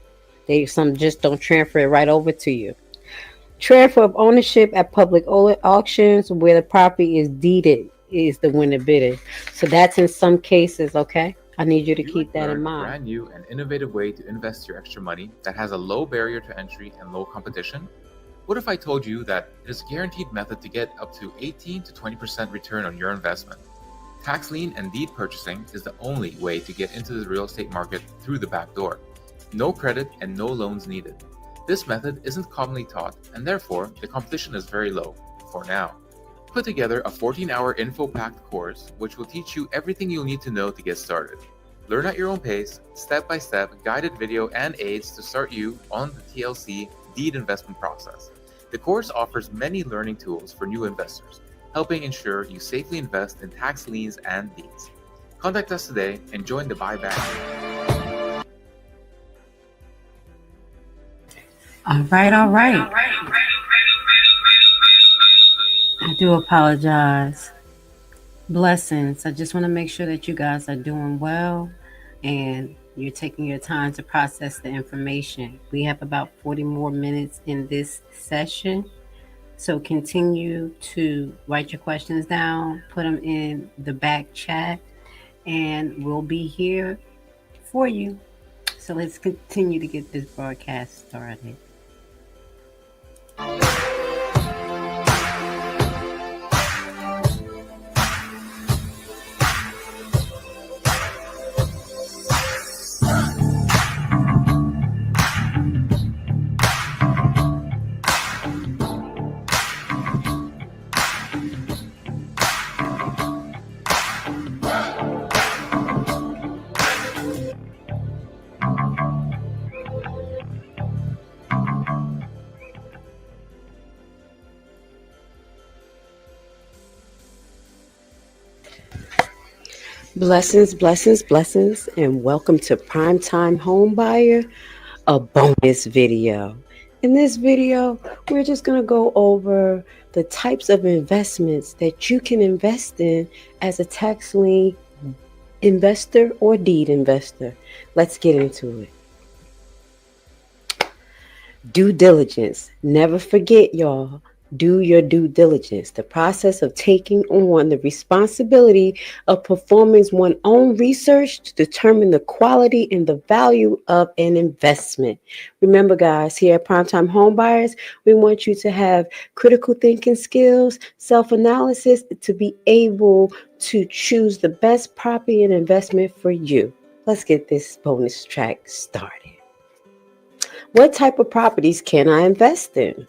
Some just don't transfer it right over to you. Transfer of ownership at public auctions where the property is deeded is the winner bidder. So that's in some cases. Okay, I need you to keep that in mind. Brand new and innovative way to invest your extra money that has a low barrier to entry and low competition? What if I told you that it is a guaranteed method to get up to 18 to 20% return on your investment? Tax lien and deed purchasing is the only way to get into the real estate market through the back door. No credit and no loans needed. This method isn't commonly taught, and therefore the competition is very low for now. Put together a 14-hour info-packed course which will teach you everything you'll need to know to get started. Learn at your own pace, step-by-step, guided video and aids to start you on the TLC deed investment process. The course offers many learning tools for new investors, helping ensure you safely invest in tax liens and deeds. Contact us today and join the buyback. All right, all right. I do apologize. Blessings. I just want to make sure that you guys are doing well and you're taking your time to process the information. We have about 40 more minutes in this session. So continue to write your questions down, put them in the back chat, and we'll be here for you. So let's continue to get this broadcast started. Blessings, blessings, blessings, and welcome to Primetime Homebuyer, a bonus video. In this video, we're just going to go over the types of investments that you can invest in as a tax lien investor or deed investor. Let's get into it. Due diligence. Never forget, y'all. Do your due diligence. The process of taking on the responsibility of performing one's own research to determine the quality and the value of an investment. Remember, guys, here at Primetime Homebuyers, we want you to have critical thinking skills, self-analysis to be able to choose the best property and investment for you. Let's get this bonus track started. What type of properties can I invest in?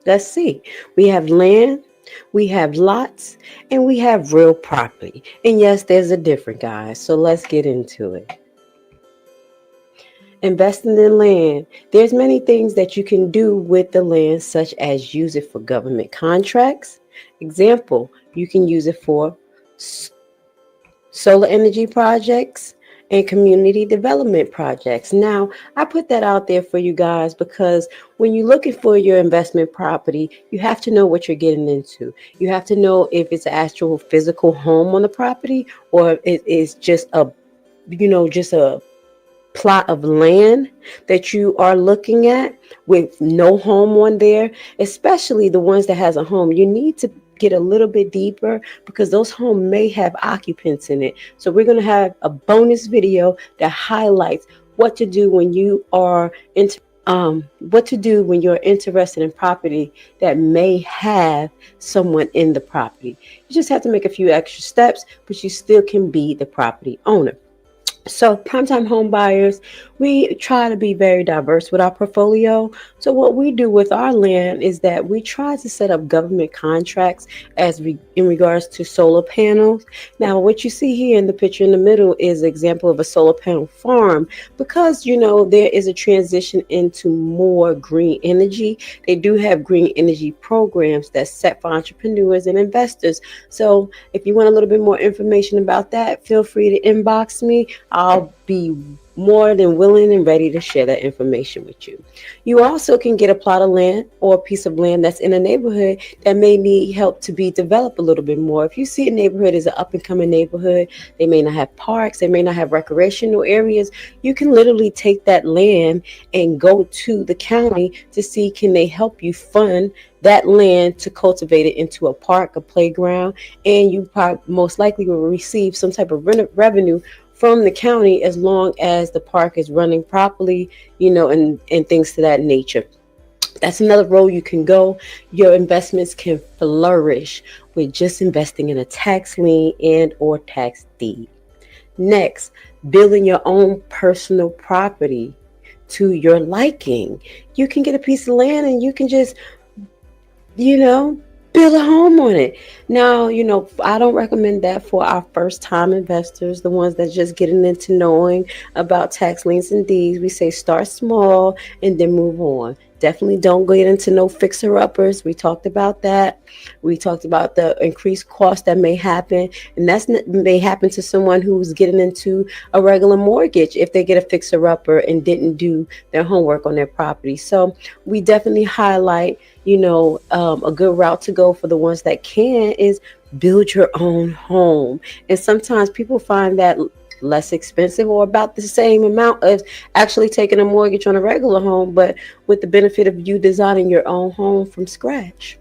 Let's see. We have land, we have lots, and we have real property. And yes, there's a difference, guys. So let's get into it. Investing in land. There's many things that you can do with the land, such as use it for government contracts. Example, you can use it for solar energy projects and community development projects. Now, I put that out there for you guys because when you're looking for your investment property, you have to know what you're getting into. You have to know if it's an actual physical home on the property or it is just a plot of land that you are looking at with no home on there, especially the ones that has a home. You need to get a little bit deeper because those homes may have occupants in it. So we're going to have a bonus video that highlights what to do when you are what to do when you're interested in property that may have someone in the property. You just have to make a few extra steps, but you still can be the property owner. So Primetime Home Buyers, we try to be very diverse with our portfolio. So what we do with our land is that we try to set up government contracts in regards to solar panels. Now, what you see here in the picture in the middle is an example of a solar panel farm because, there is a transition into more green energy. They do have green energy programs that's set for entrepreneurs and investors. So if you want a little bit more information about that, feel free to inbox me. I'll be more than willing and ready to share that information with you. You also can get a plot of land or a piece of land that's in a neighborhood that may need help to be developed a little bit more. If you see a neighborhood is an up and coming neighborhood, they may not have parks, they may not have recreational areas. You can literally take that land and go to the county to see can they help you fund that land to cultivate it into a park, a playground, and you most likely will receive some type of revenue from the county as long as the park is running properly, and things to that nature. That's another road you can go. Your investments can flourish with just investing in a tax lien and or tax deed. Next, building your own personal property to your liking. You can get a piece of land and you can just, build build a home on it. Now, I don't recommend that for our first time investors, the ones that just getting into knowing about tax liens and deeds. We say start small and then move on. Definitely don't get into no fixer uppers. We talked about that. We talked about the increased cost that may happen, and may happen to someone who's getting into a regular mortgage if they get a fixer upper and didn't do their homework on their property. So we definitely highlight, a good route to go for the ones that can is build your own home. And sometimes people find that less expensive or about the same amount as actually taking a mortgage on a regular home, but with the benefit of you designing your own home from scratch.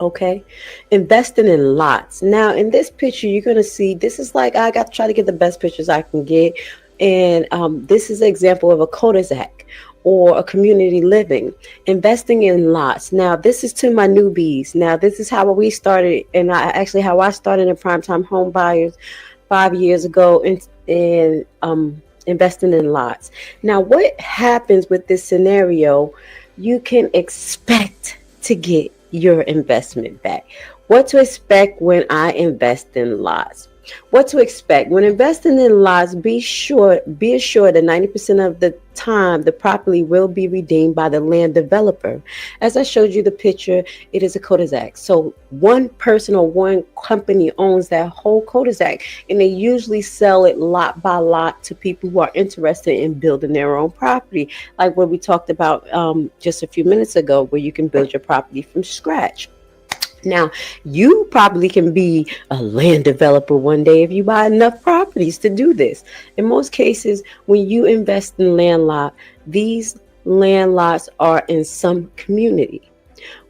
Okay, investing in lots. Now, in this picture, you're going to see this is like I got to try to get the best pictures I can get. And this is an example of a cul-de-sac or a community living, investing in lots. Now, this is to my newbies. Now, this is how we started, and how I started in primetime home buyers 5 years ago, and investing in lots. Now, what happens with this scenario? You can expect to get your investment back. What to expect when I invest in lots? What to expect when investing in lots? Be assured that 90% of the time the property will be redeemed by the land developer. As I showed you the picture, it is a cul-de-sac. So one person or one company owns that whole cul-de-sac, and they usually sell it lot by lot to people who are interested in building their own property, like what we talked about just a few minutes ago, where you can build your property from scratch. Now, you probably can be a land developer one day if you buy enough properties to do this. In most cases, when you invest in land lot, these land lots are in some community,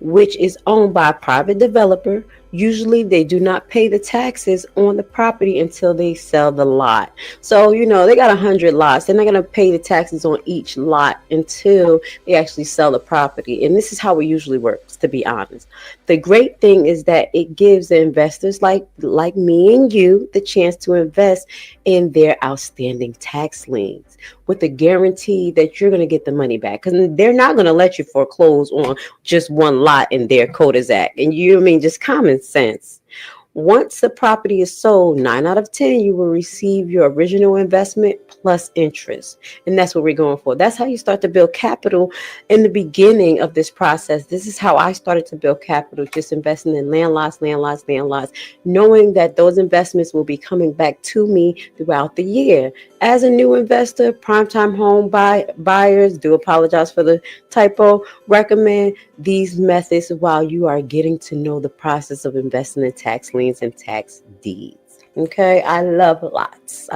which is owned by a private developer. Usually they do not pay the taxes on the property until they sell the lot. So, they got 100 lots. They're not going to pay the taxes on each lot until they actually sell the property. And this is how it usually works, to be honest. The great thing is that it gives the investors like me and you the chance to invest in their outstanding tax liens with the guarantee that you're going to get the money back, because they're not going to let you foreclose on just one lot in their cul-de-sac. And just common sense. Once the property is sold, 9 out of 10, you will receive your original investment plus interest. And that's what we're going for. That's how you start to build capital in the beginning of this process. This is how I started to build capital, just investing in land lots, knowing that those investments will be coming back to me throughout the year. As a new investor, primetime home buyers, do apologize for the typo, recommend these methods while you are getting to know the process of investing in tax liens and tax deeds. Okay, I love lots.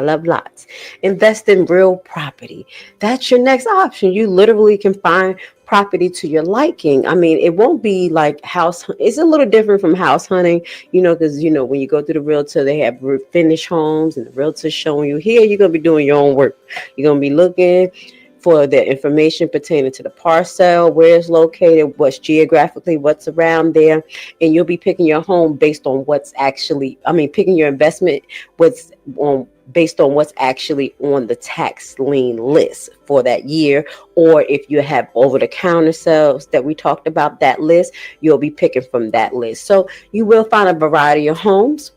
Invest in real property. That's your next option. You literally can find property to your liking. It won't be like house. It's a little different from house hunting, because when you go through the realtor, they have finished homes, and the realtor's showing you here. You're gonna be doing your own work. You're gonna be looking for the information pertaining to the parcel, where it's located, what's geographically, what's around there, and you'll be picking your home based on picking your investment based on what's actually on the tax lien list for that year. Or if you have over-the-counter sales that we talked about, that list, you'll be picking from that list. So you will find a variety of homes.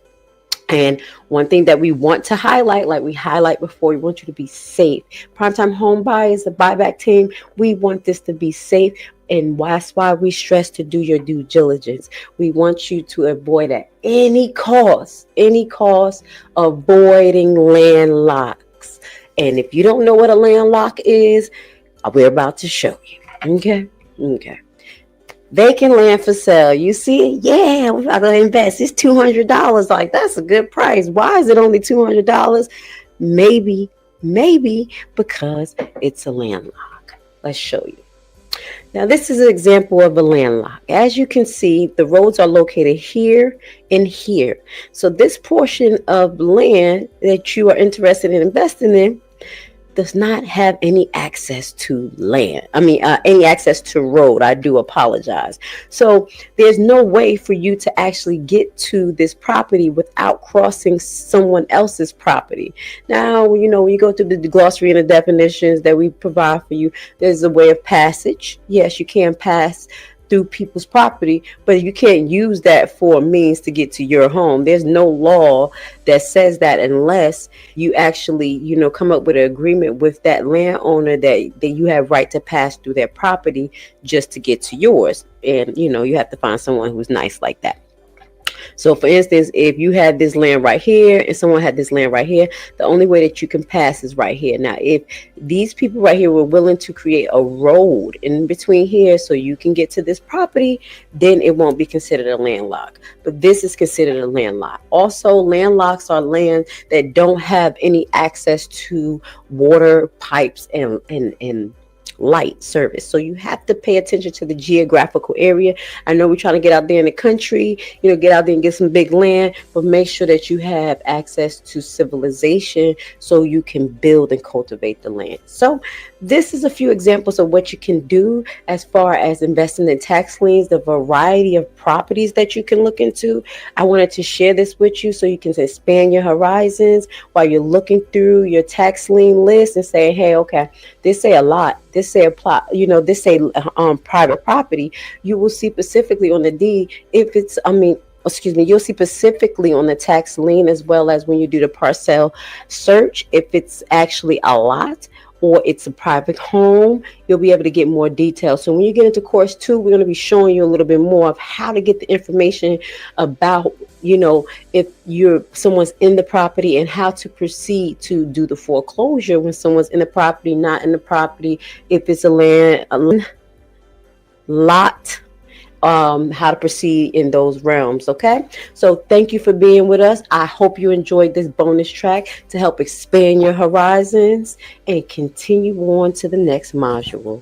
And one thing that we want to highlight, like we highlight before, we want you to be safe. Primetime home buyers, the buyback team, we want this to be safe. And that's why we stress to do your due diligence. We want you to avoid at any cost, avoiding land locks. And if you don't know what a land lock is, we're about to show you. Okay. Vacant land for sale. You see it? Yeah, we're about to invest. It's $200. Like, that's a good price. Why is it only $200? Maybe because it's a landlock. Let's show you. Now, this is an example of a landlock. As you can see, the roads are located here and here. So this portion of land that you are interested in investing in does not have any access to land. Any access to road. I do apologize. So there's no way for you to actually get to this property without crossing someone else's property. Now, when you go through the glossary and the definitions that we provide for you, there's a way of passage. Yes, you can pass through people's property, but you can't use that for a means to get to your home. There's no law that says that unless you actually, come up with an agreement with that landowner that you have right to pass through their property just to get to yours. And, you have to find someone who's nice like that. So, for instance, if you had this land right here and someone had this land right here, the only way that you can pass is right here. Now, if these people right here were willing to create a road in between here so you can get to this property, then it won't be considered a landlock. But this is considered a landlock. Also, landlocks are land that don't have any access to water, pipes, and light service. So you have to pay attention to the geographical area. I know we're trying to get out there in the country, get out there and get some big land, but make sure that you have access to civilization so you can build and cultivate the land. So this is a few examples of what you can do as far as investing in tax liens, the variety of properties that you can look into. I wanted to share this with you so you can expand your horizons while you're looking through your tax lien list and say, hey, okay, this say a lot. This say apply, this say private property. You will see specifically on the deed if it's, you'll see specifically on the tax lien as well as when you do the parcel search, if it's actually a lot or it's a private home, you'll be able to get more details. So when you get into course 2, we're going to be showing you a little bit more of how to get the information about, if someone's in the property and how to proceed to do the foreclosure when someone's in the property, not in the property, if it's a lot, how to proceed in those realms. Okay, so thank you for being with us. I hope you enjoyed this bonus track to help expand your horizons and continue on to the next module.